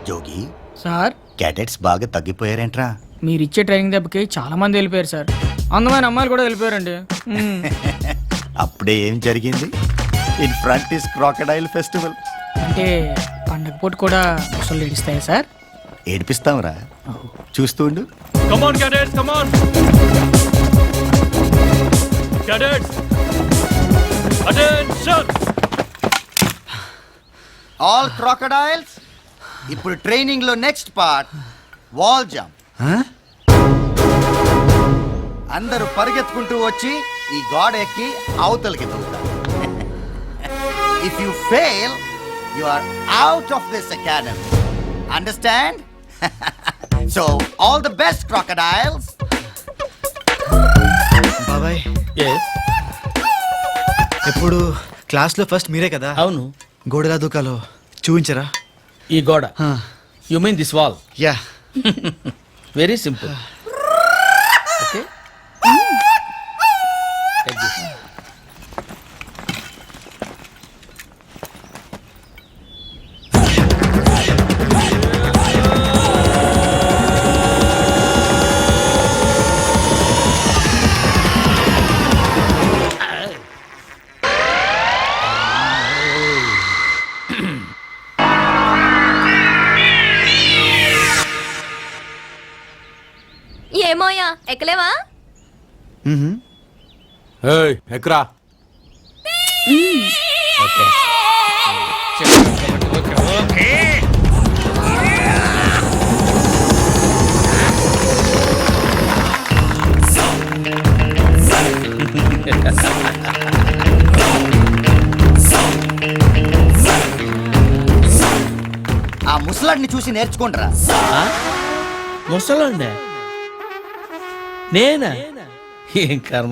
జోగి, sir cadets బాగా తగ్గిపోయారేంట్రా? మీరు ఇచ్చే ట్రైనింగ్ దెబ్బకి చాలా మంది వెళ్ళిపోయారు సార్. అందమైన అమ్మాయిలు కూడా వెళ్ళిపోయారండి. అప్పుడే ఏం జరిగింది? In front is crocodile festival. అంటే పండగ పూట కూడా ముసలు ఏడిస్తాయా సార్? ఏడిపిస్తాంరా, చూస్తూ ఉండు. Come on, cadets, come on! Cadets! Attention! All crocodiles, ఇప్పుడు ట్రైనింగ్ లో నెక్స్ట్ పార్ట్ వాల్ జంప్. అందరూ పరిగెత్తుకుంటూ వచ్చి ఈ గోడ ఎక్కి అవతలకి దూకుతారు. If you fail you are out of this academy. Understand? So all the best crocodiles. బాబాయ్, ఎప్పుడు క్లాస్లో ఫస్ట్ మీరే కదా? అవును. గోడలా దూకాలో చూపించరా? ఈ గోడ, you mean this wall? Yeah. Very simple. Okay, ఏమోయా ఎక్కలేవా? ఎక్కరా. ఆ ముసలాడిని చూసి నేర్చుకోండిరా. ముసలండి నేనా? ఏం కర్మ.